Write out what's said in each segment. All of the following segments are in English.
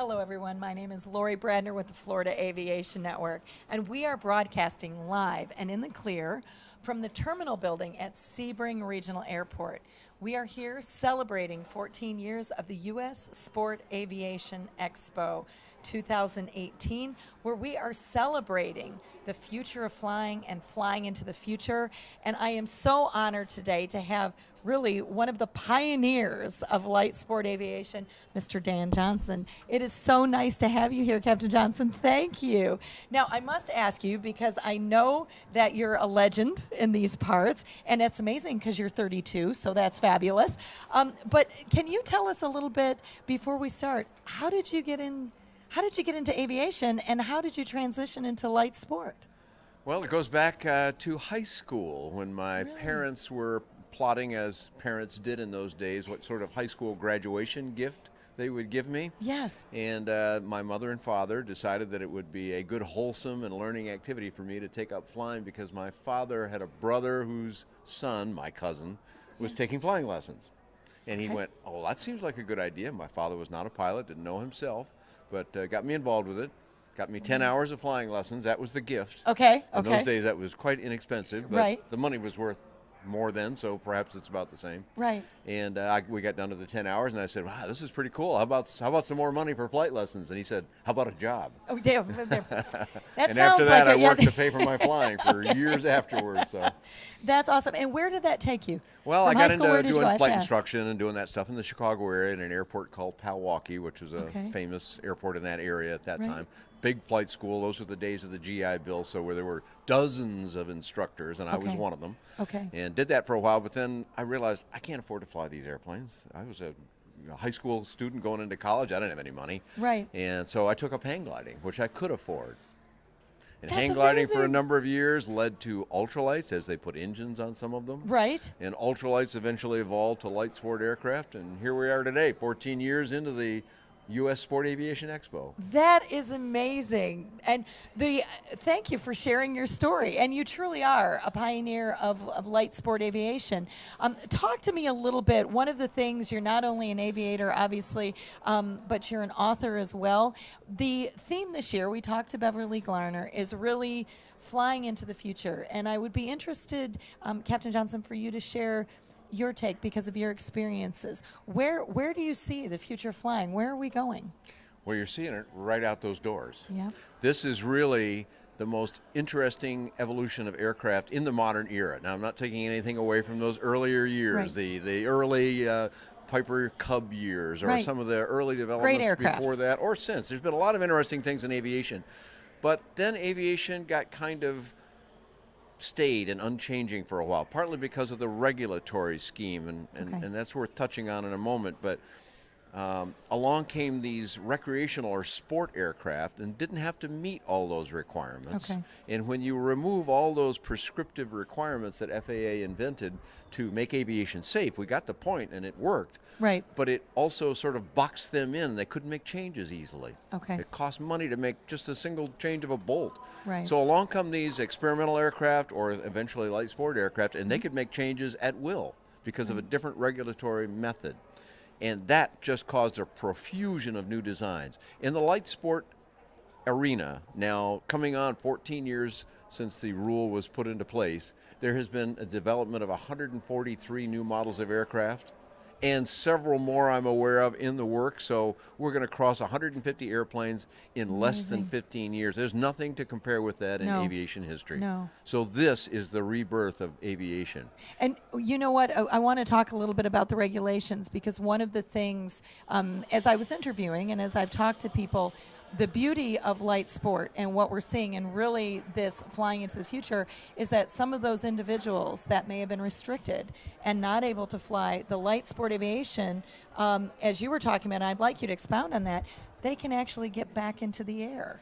Hello, everyone. My name is Lori Bradner with the Florida Aviation Network, and we are broadcasting live and in the clear from the terminal building at Sebring Regional Airport. We are here celebrating 14 years of the U.S. Sport Aviation Expo 2018, where we are celebrating the future of flying and flying into the future. And I am so honored today to have really one of the pioneers of light sport aviation, Mr. Dan Johnson. It is so nice to have you here, Captain Johnson. Thank you. Now, I must ask you, because I know that you're a legend in these parts, and it's amazing because you're 32, so that's fabulous. But can you tell us a little bit before we start, how did you get into aviation, and how did you transition into light sport? Well, it goes back to high school when my parents were plotting, as parents did in those days, what sort of high school graduation gift they would give me. Yes. And my mother and father decided that it would be a good, wholesome and learning activity for me to take up flying, because my father had a brother whose son, my cousin, was taking flying lessons. And he went, oh, that seems like a good idea. My father was not a pilot, didn't know himself, but got me involved with it. Got me 10 hours of flying lessons. That was the gift. Okay. In those days, that was quite inexpensive, but Right. the money was worth more then, so perhaps it's about the same. Right. And we got down to the 10 hours, and I said, wow, this is pretty cool. How about some more money for flight lessons? And he said, how about a job? Oh, yeah. That and sounds after that, like I worked to pay for my flying for Okay. years afterwards. So. That's awesome. And where did that take you? Well, From I high got school, where into did you go? I doing have flight to ask. instruction and doing that stuff in the Chicago area in an airport called Palwaukee, which was a famous airport in that area at that time. Big flight school. Those were the days of the GI Bill, so where there were dozens of instructors, and I was one of them. Okay. And did that for a while, but then I realized I can't afford to fly these airplanes. I was a high school student going into college. I didn't have any money. Right. And so I took up hang gliding, which I could afford. And That's hang gliding for a amazing. number of years led to ultralights, as they put engines on some of them. Right. And ultralights eventually evolved to light sport aircraft, and here we are today, 14 years into the U.S. Sport Aviation Expo. That is amazing. And thank you for sharing your story. And you truly are a pioneer of light sport aviation. Talk to me a little bit. One of the things, you're not only an aviator, obviously, but you're an author as well. The theme this year, we talked to Beverly Glarner, is really flying into the future. And I would be interested, Captain Johnson, for you to share your take because of your experiences. Where do you see the future of flying? Where are we going? Well, you're seeing it right out those doors. Yeah. This is really the most interesting evolution of aircraft in the modern era. Now, I'm not taking anything away from those earlier years, the early Piper Cub years, or some of the early developments before that, or since. There's been a lot of interesting things in aviation. But then aviation got kind of stayed and unchanging for a while, partly because of the regulatory scheme, and that's worth touching on in a moment. But along came these recreational or sport aircraft and didn't have to meet all those requirements. And when you remove all those prescriptive requirements that FAA invented to make aviation safe, we got the point and it worked. Right. But it also sort of boxed them in. They couldn't make changes easily. Okay. It cost money to make just a single change of a bolt. Right. So along come these experimental aircraft, or eventually light sport aircraft, and they could make changes at will because of a different regulatory method. And that just caused a profusion of new designs. In the light sport arena, now coming on 14 years since the rule was put into place, there has been a development of 143 new models of aircraft, and several more I'm aware of in the works. So we're going to cross 150 airplanes in less than 15 years. There's nothing to compare with that in aviation history. No. So this is the rebirth of aviation. And you know what? I want to talk a little bit about the regulations, because one of the things, as I was interviewing and as I've talked to people, the beauty of light sport and what we're seeing, and really this flying into the future, is that some of those individuals that may have been restricted and not able to fly the light sport aviation, as you were talking about, and I'd like you to expound on that, they can actually get back into the air.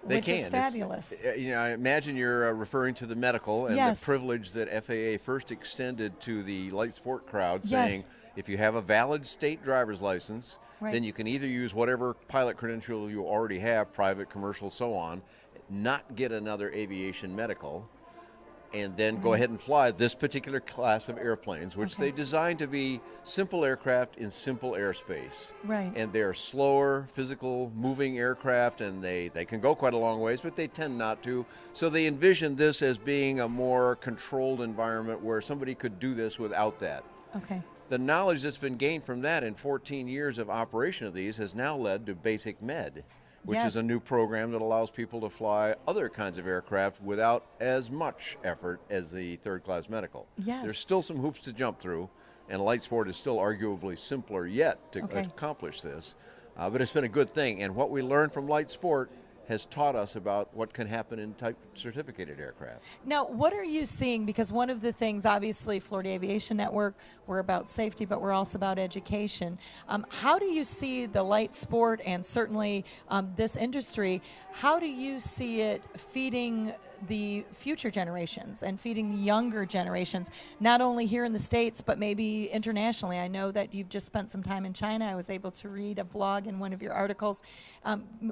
Which is fabulous. I imagine you're referring to the medical and the privilege that FAA first extended to the light sport crowd, saying if you have a valid state driver's license, then you can either use whatever pilot credential you already have, private, commercial, so on, not get another aviation medical, and then go ahead and fly this particular class of airplanes, which they designed to be simple aircraft in simple airspace. Right. And they're slower, physical, moving aircraft, and they can go quite a long ways, but they tend not to. So they envisioned this as being a more controlled environment where somebody could do this without that. Okay. The knowledge that's been gained from that in 14 years of operation of these has now led to Basic Med, which is a new program that allows people to fly other kinds of aircraft without as much effort as the third-class medical. Yes. There's still some hoops to jump through, and light sport is still arguably simpler yet to accomplish this. But it's been a good thing, and what we learned from light sport has taught us about what can happen in type certificated aircraft. Now, what are you seeing? Because one of the things, obviously, Florida Aviation Network, we're about safety, but we're also about education. How do you see the light sport and certainly this industry, how do you see it feeding the future generations and feeding the younger generations, not only here in the States, but maybe internationally? I know that you've just spent some time in China. I was able to read a vlog in one of your articles.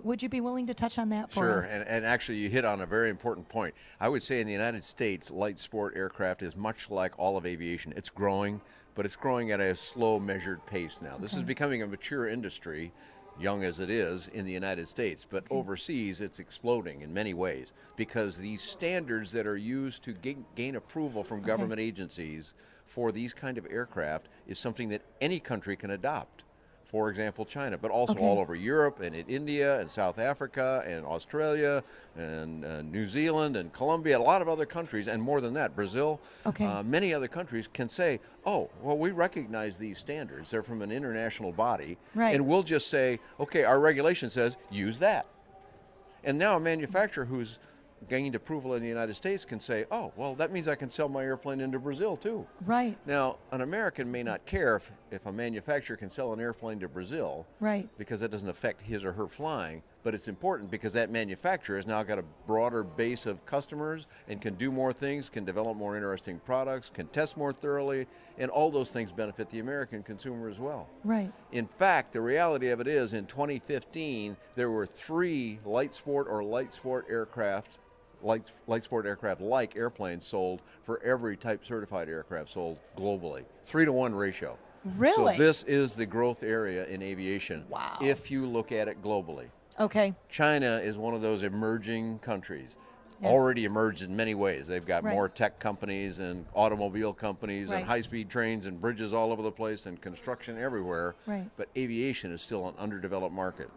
Would you be willing to touch on that for us? Sure, and actually you hit on a very important point. I would say in the United States, light sport aircraft is much like all of aviation. It's growing, but it's growing at a slow, measured pace now. This is becoming a mature industry, young as it is in the United States, but overseas it's exploding in many ways because these standards that are used to gain approval from government agencies for these kind of aircraft is something that any country can adopt. For example, China, but also all over Europe and in India and South Africa and Australia and New Zealand and Colombia, a lot of other countries, and more than that, Brazil, many other countries can say, oh, well, we recognize these standards. They're from an international body, and we'll just say, okay, our regulation says, use that. And now a manufacturer who's gained approval in the United States can say, oh, well, that means I can sell my airplane into Brazil too. Right. Now, an American may not care if a manufacturer can sell an airplane to Brazil, because that doesn't affect his or her flying, but it's important because that manufacturer has now got a broader base of customers and can do more things, can develop more interesting products, can test more thoroughly, and all those things benefit the American consumer as well. Right. In fact, the reality of it is in 2015, there were 3 light sport or light sport aircraft light sport aircraft like airplanes sold for every type certified aircraft sold globally. 3-to-1 ratio. Really? So this is the growth area in aviation. Wow. If you look at it globally. Okay. China is one of those emerging countries. Already emerged in many ways. They've got more tech companies and automobile companies and high-speed trains and bridges all over the place and construction everywhere. But aviation is still an underdeveloped market.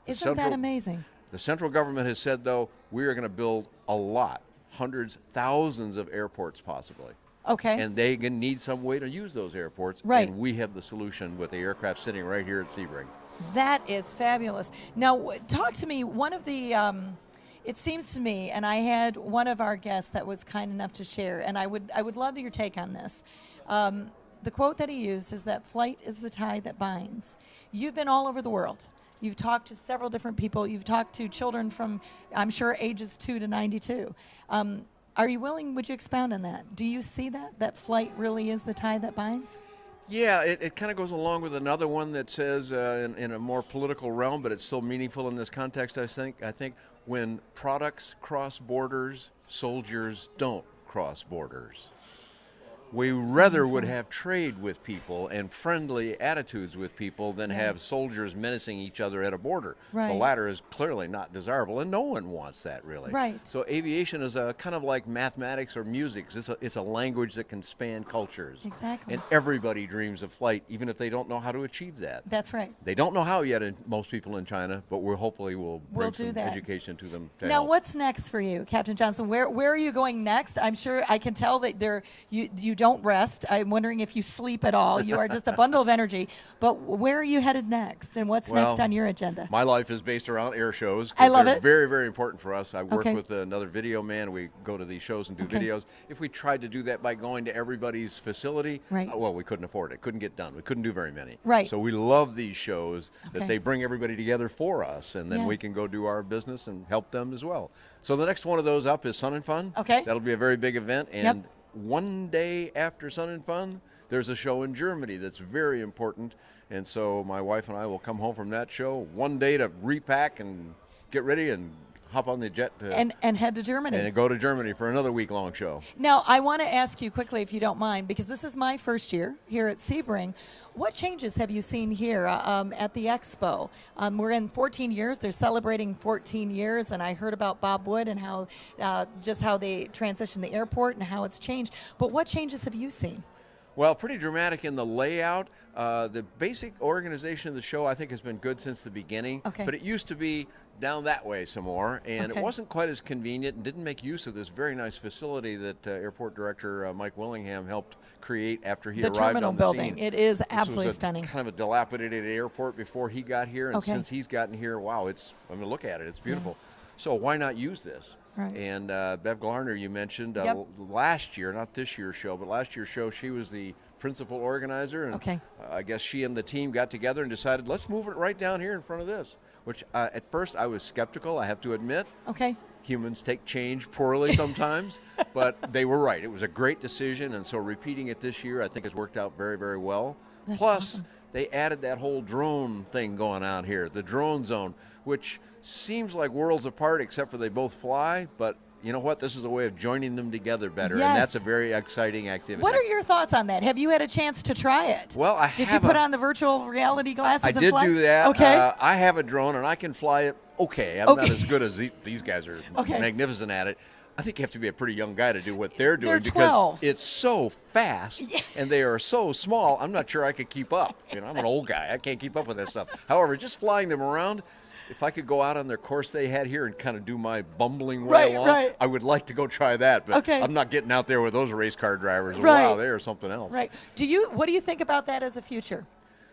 Isn't that amazing? The central government has said, though, we are going to build a lot, hundreds, thousands of airports possibly. Okay. And they need some way to use those airports. Right. And we have the solution with the aircraft sitting right here at Sebring. That is fabulous. Now, talk to me. One of the, it seems to me, and I had one of our guests that was kind enough to share, and I would love your take on this. The quote that he used is that flight is the tie that binds. You've been all over the world. You've talked to several different people. You've talked to children from, I'm sure, ages 2 to 92. Are you willing, would you expound on that? Do you see that flight really is the tie that binds? Yeah, it kind of goes along with another one that says in a more political realm, but it's still meaningful in this context, I think when products cross borders, soldiers don't cross borders. We rather would have trade with people and friendly attitudes with people than have soldiers menacing each other at a border. The latter is clearly not desirable, and no one wants that, really. So aviation is a kind of like mathematics or music. It's a language that can span cultures. Exactly. And everybody dreams of flight, even if they don't know how to achieve that. That's right. They don't know how yet, most people in China, but we'll hopefully bring some education to them. Now, what's next for you, Captain Johnson? Where are you going next? I'm sure I can tell that you don't rest. I'm wondering if you sleep at all. You are just a bundle of energy. But where are you headed next, and what's next on your agenda? My life is based around air shows. I love they're it. Very, very important for us. I work with another video man. We go to these shows and do videos. If we tried to do that by going to everybody's facility, well, we couldn't afford it. Couldn't get done. We couldn't do very many. So we love these shows that they bring everybody together for us, and then we can go do our business and help them as well. So the next one of those up is Sun and Fun. That'll be a very big event. And one day after Sun and Fun, there's a show in Germany that's very important, and so my wife and I will come home from that show one day to repack and get ready and hop on the jet to and head to Germany. and go to Germany for another week-long show. Now, I want to ask you quickly, if you don't mind, because this is my first year here at Sebring. What changes have you seen here at the Expo? We're in 14 years. They're celebrating 14 years, and I heard about Bob Wood and how just how they transitioned the airport and how it's changed. But what changes have you seen? Well, pretty dramatic in the layout. The basic organization of the show, I think, has been good since the beginning. Okay. But it used to be down that way some more, and Okay. it wasn't quite as convenient and didn't make use of this very nice facility that Airport Director Mike Willingham helped create after he The arrived terminal on the building. scene. It is This absolutely was stunning. kind of a dilapidated airport before he got here, and Okay. since he's gotten here, wow, I mean, look at it, it's beautiful. So why not use this? Right. And Bev Glarner, you mentioned Yep. last year, not this year's show, but last year's show, she was the principal organizer, and Okay. I guess she and the team got together and decided, let's move it right down here in front of this, which at first I was skeptical, I have to admit. Okay. Humans take change poorly sometimes, but they were right. It was a great decision, and so repeating it this year I think has worked out very, very well. That's Plus, awesome. they added that whole drone thing going on here, the drone zone, which seems like worlds apart except for they both fly, but you know what? This is a way of joining them together better, Yes. and that's a very exciting activity. What are your thoughts on that? Have you had a chance to try it? Well, I Did have you put on the virtual reality glasses I and did fly? do that. Okay. I have a drone, and I can fly it okay. I'm Okay. not as good as these guys are Okay. magnificent at it. I think you have to be a pretty young guy to do what they're doing They're because 12. it's so fast and they are so small. I'm not sure I could keep up. You know, I'm an old guy. I can't keep up with that stuff. However, just flying them around, if I could go out on their course they had here and kind of do my bumbling way Right, along, right. I would like to go try that. But Okay. I'm not getting out there with those race car drivers. Right. Wow, they are something else. Right. What do you think about that as a future?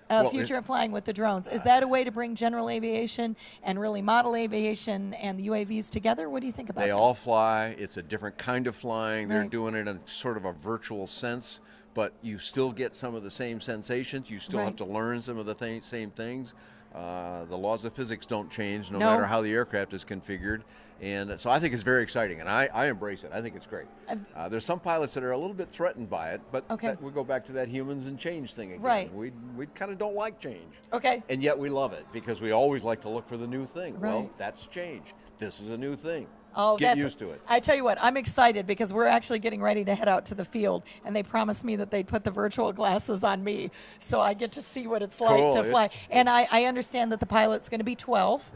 Well, Future of flying with the drones. Is that a way to bring general aviation and really model aviation and the UAVs together? What do you think about They that? all fly. It's a different kind of flying. They're Right. doing it in sort of a virtual sense, but you still get some of the same sensations. You still have Right. to learn some of the same things. The laws of physics don't change no No. matter how the aircraft is configured. And so I think it's very exciting, and I embrace it. I think it's great. There's some pilots that are a little bit threatened by it, but Okay. we go back to that humans and change thing again. Right. We kind of don't like change. Okay. And yet we love it because we always like to look for the new thing. Well, Right. that's change. This is a new thing. Oh, Get used to it. I tell you what, I'm excited because we're actually getting ready to head out to the field, and they promised me that they'd put the virtual glasses on me, so I get to see what it's like Cool. to fly. It's- And I understand that the pilot's going to be 12.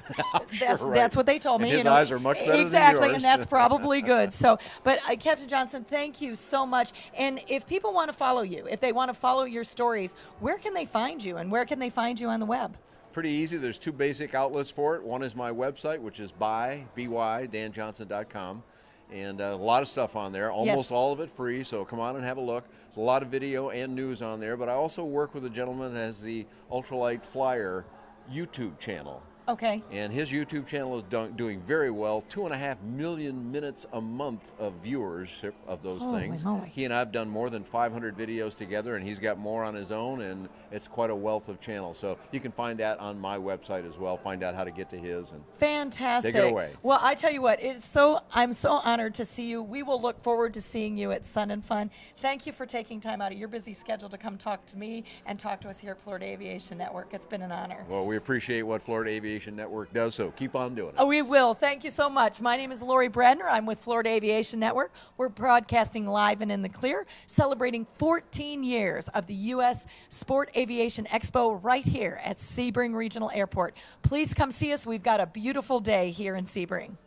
Sure, right. That's what they told And me. his eyes are much better than exactly, yours. and that's probably good. So, but Captain Johnson, thank you so much. And if people want to follow you, if they want to follow your stories, where can they find you, and where can they find you on the web? Pretty easy. There's two basic outlets for it. One is my website, which is danjohnson.com. And a lot of stuff on there, almost all of it free, so come on and have a look. There's a lot of video and news on there, but I also work with a gentleman that has the Ultralight Flyer YouTube channel. Okay. And his YouTube channel is doing very well. 2.5 million minutes a month of viewership of those Holy things. moly. He and I have done more than 500 videos together, and he's got more on his own, and it's quite a wealth of channels. So you can find that on my website as well. Find out how to get to his. And Fantastic. Take it away. Well, I tell you what, I'm so honored to see you. We will look forward to seeing you at Sun and Fun. Thank you for taking time out of your busy schedule to come talk to me and talk to us here at Florida Aviation Network. It's been an honor. well, we appreciate what Florida Aviation Network does, so keep on doing it. Oh, we will. Thank you so much. My name is Lori Bradner. I'm with Florida Aviation Network. We're broadcasting live and in the clear, celebrating 14 years of the U.S. Sport Aviation Expo right here at Sebring Regional Airport. Please come see us. We've got a beautiful day here in Sebring.